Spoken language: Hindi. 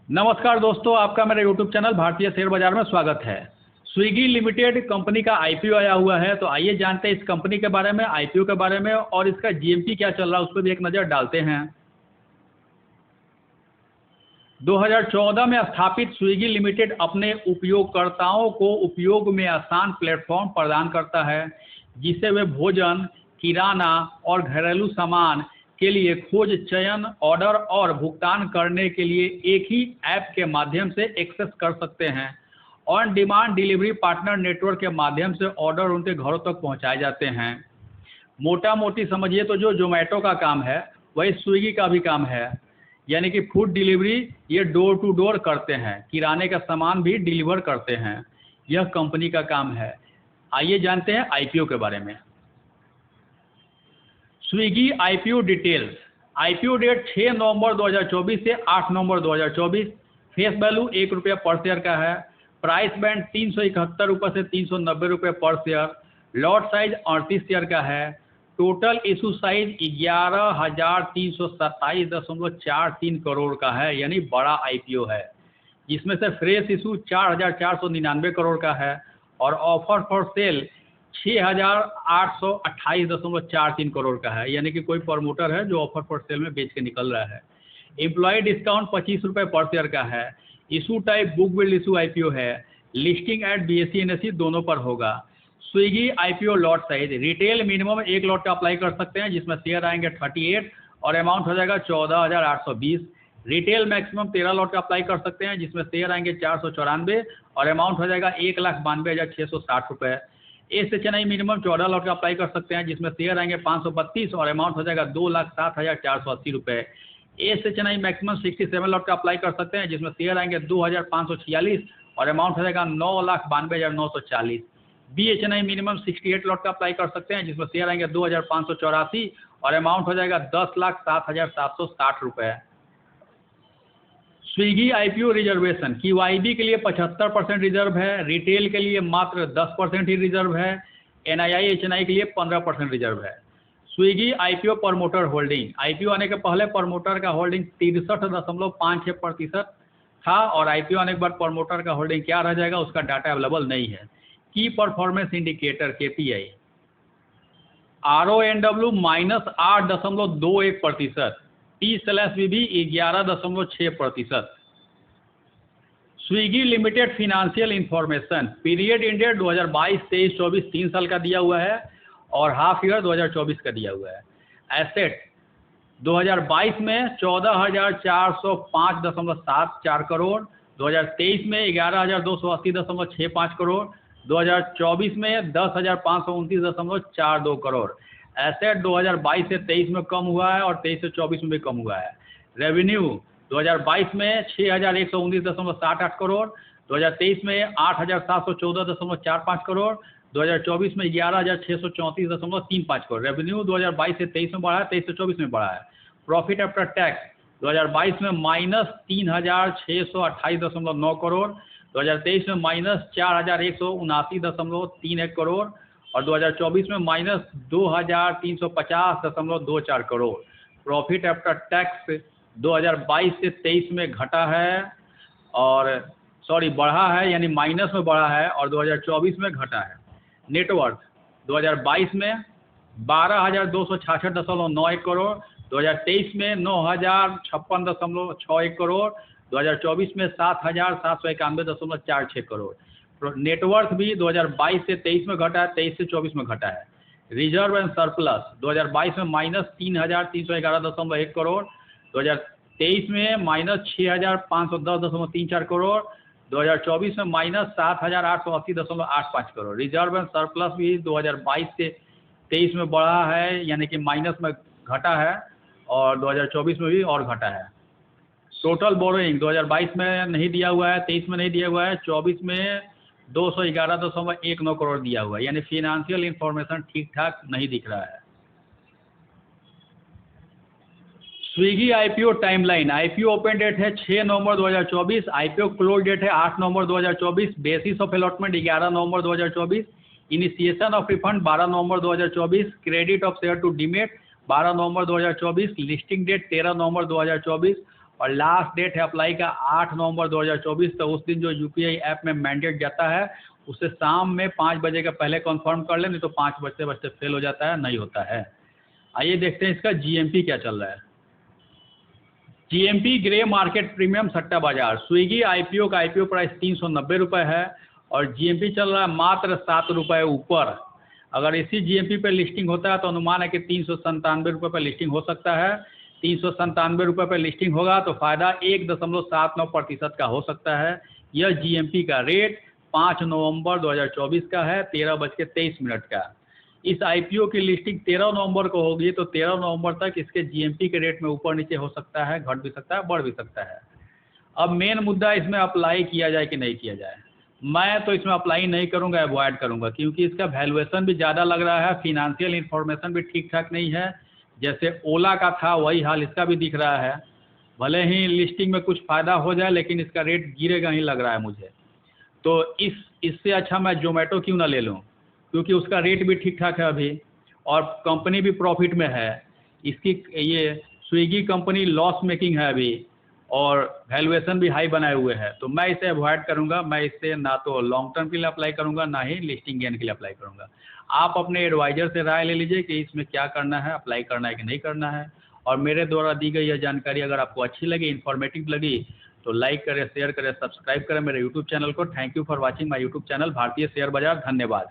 नमस्कार दोस्तों, आपका मेरे YouTube चैनल भारतीय शेयर बाजार में स्वागत है। स्विगी लिमिटेड कंपनी का आईपीओ आया हुआ है, तो आइए जानते हैं इस कंपनी के बारे में, आईपीओ के बारे में और इसका जीएमपी क्या चल रहा है उस पर भी एक नज़र डालते हैं। 2014 में स्थापित स्विगी लिमिटेड अपने उपयोगकर्ताओं को उपयोग में आसान प्लेटफॉर्म प्रदान करता है, जिसे वे भोजन, किराना और घरेलू सामान के लिए खोज, चयन, ऑर्डर और भुगतान करने के लिए एक ही ऐप के माध्यम से एक्सेस कर सकते हैं। On demand delivery partner network के माध्यम से ऑर्डर उनके घरों तक पहुंचाए जाते हैं। मोटा मोटी समझिए तो जो जोमेटो का काम है वही स्विगी का भी काम है, यानी कि फूड डिलीवरी ये डोर टू डोर करते हैं, किराने का सामान भी डिलीवर करते हैं। यह कंपनी का काम है। आइए जानते हैं आईपीओ के बारे में। Swiggy IPO details. IPO date 6 नवंबर 2024 से 8 नवंबर 2024। फेस वैल्यू ₹1 पर शेयर का है। प्राइस बैंड 371 रुपये से 390 रुपये पर शेयर। लॉट साइज 38 शेयर का है। टोटल इशू साइज 11,327.43 करोड़ का है, यानी बड़ा आईपीओ है, जिसमें से फ्रेश इशू 4,499 करोड़ का है और ऑफर फॉर सेल 6,828.43 करोड़ का है, यानी कि कोई प्रमोटर है जो ऑफर फॉर सेल में बेच के निकल रहा है। एम्प्लॉय डिस्काउंट 25 रुपये पर शेयर का है। Issue type book build issue IPO है। लिस्टिंग एट बीएसई NSE दोनों पर होगा। Swiggy IPO lot size. Retail minimum 1 lot का अप्लाई कर सकते हैं, जिसमें शेयर आएंगे 38 और अमाउंट हो जाएगा 14,820। रिटेल मैक्सिमम 13 लॉट का अप्लाई कर सकते हैं, जिसमें शेयर आएंगे 494 और अमाउंट हो जाएगा 1,92,660 रुपये। ए से चेन्नई मिनिमम 14 लॉट का अप्लाई कर सकते हैं, जिसमें शेयर आएंगे 532 और अमाउंट हो जाएगा 2,07,480 रुपये। ए से चेन्नई मैक्सिमम 67 लॉट का अप्लाई कर सकते हैं, जिसमें शेयर आएंगे 2,546 और अमाउंट हो जाएगा 9,92,940। B H N I minimum 68 lot का अप्लाई कर सकते हैं, जिसमें शेयर आएंगे 2,584 और अमाउंट हो जाएगा 10,07,760 रुपये। Swiggy IPO reservation. QIB के लिए 75% रिजर्व है। रिटेल के लिए मात्र 10% ही रिजर्व है। NII HNI के लिए 15% रिजर्व है। Swiggy IPO promoter holding. IPO आने के पहले प्रमोटर का होल्डिंग 63.56% था और आईपीओ आने के बाद प्रमोटर का होल्डिंग क्या रह जाएगा उसका डाटा अवेलेबल नहीं है। की performance indicator KPI। RONW -8.21%। T/BB 11.6%। Swiggy limited financial information. Period ended 2022, 23, 24 3 साल का दिया हुआ है और हाफ ईयर 2024 का दिया हुआ है। एसेट 2022 में 14,405.74 करोड़, 2023 में 11,280.65 करोड़, 2024 में 10,529.42 करोड़। एसेट 2022 से 23 में कम हुआ है और 23 से 24 में भी कम हुआ है। रेवेन्यू 2022 में 6,119.78 करोड़, 2023 में 8,714.45 करोड़, 2024 में 11,634.35 करोड़। रेवेन्यू 2022 से 23 में बढ़ा है, 23 से 24 में बढ़ा है। प्रॉफिट आफ्टर टैक्स 2022 में -3,628.9 करोड़, 2023 में -4,179.31 करोड़ और 2024 में -2,350.24 करोड़। प्रॉफिट आफ्टर टैक्स 2022 से 23 में घटा है और बढ़ा है, यानी माइनस में बढ़ा है और 2024 में घटा है। नेटवर्थ 2022 में 12,266.91 करोड़, 2023 में 9,056.61 करोड़, 2024 में 7,791.46 करोड़। नेटवर्थ भी 2022 से 23 में घटा है, 23 से 24 में घटा है। रिजर्व एंड सरप्लस 2022 में -3,311.1 करोड़, 2023 में -6,510.34 करोड़, 2024 में -7,880.85 करोड़। रिजर्व एंड सरप्लस भी 2022 से 23 में बढ़ा है, यानी कि माइनस में घटा है और 2024 में भी और घटा है। टोटल बोरोइंग 2022 में नहीं दिया हुआ है, 23 में नहीं दिया हुआ है, 24 में 211.19 करोड़ दिया हुआ है, यानी फिनेंशियल इंफॉर्मेशन ठीक ठाक नहीं दिख रहा है। Swiggy IPO timeline. IPO open date है 6 नवंबर 2024। आईपीओ क्लोज डेट है 8 नवंबर 2024। बेसिस ऑफ अलॉटमेंट 11 नवंबर 2024। इनिशिएशन ऑफ रिफंड 12 नवंबर 2024। Credit of share to demat 12 नवंबर 2024। लिस्टिंग डेट 13 नवंबर 2024 और लास्ट डेट है अप्लाई का 8 नवंबर 2024। तो उस दिन जो यूपीआई ऐप में मैंडेट जाता है उसे शाम में 5 बजे के पहले कंफर्म कर लें, नहीं तो 5 बजते बजते फेल हो जाता है, नहीं होता है। आइए देखते हैं इसका जीएमपी क्या चल रहा है। जीएमपी ग्रे मार्केट प्रीमियम सट्टा बाजार। स्विगी आईपीओ का आईपीओ प्राइस 390 रुपये है और जीएमपी चल रहा है मात्र 7 रुपये ऊपर। अगर इसी जीएमपी पे लिस्टिंग होता है तो अनुमान है कि 397 रुपये पर लिस्टिंग हो सकता है। 397 रुपये पर लिस्टिंग होगा तो फ़ायदा 1.79% का हो सकता है। यह जीएमपी का रेट 5 नवंबर 2024 का है, 13:23 का। इस आईपीओ की लिस्टिंग 13 नवंबर को होगी तो 13 नवंबर तक इसके जीएमपी के रेट में ऊपर नीचे हो सकता है, घट भी सकता है, बढ़ भी सकता है। अब मेन मुद्दा इसमें अप्लाई किया जाए कि नहीं किया जाए। मैं तो इसमें अप्लाई नहीं करूंगा, अवॉइड करूंगा, क्योंकि इसका वैल्यूएशन भी ज़्यादा लग रहा है, फिनेंशियल इन्फॉर्मेशन भी ठीक ठाक नहीं है। जैसे ओला का था वही हाल इसका भी दिख रहा है। भले ही लिस्टिंग में कुछ फ़ायदा हो जाए लेकिन इसका रेट गिरेगा ही लग रहा है मुझे। तो इससे अच्छा मैं जोमेटो क्यों ना ले लूँ, क्योंकि उसका रेट भी ठीक ठाक है अभी और कंपनी भी प्रॉफिट में है। इसकी ये स्विगी कंपनी लॉस मेकिंग है अभी और वैल्यूएशन भी हाई बनाए हुए है। तो मैं इसे अवॉइड करूंगा। मैं इससे ना तो लॉन्ग टर्म के लिए अप्लाई करूंगा, ना ही लिस्टिंग गेन के लिए अप्लाई करूंगा। आप अपने एडवाइजर से राय ले लीजिए कि इसमें क्या करना है, अप्लाई करना है कि नहीं करना है। और मेरे द्वारा दी गई यह जानकारी अगर आपको अच्छी लगी, इन्फॉर्मेटिव लगी, तो लाइक करें, शेयर करें, सब्सक्राइब करें मेरे यूट्यूब चैनल को। Thank you for watching my YouTube channel भारतीय शेयर बाजार। धन्यवाद।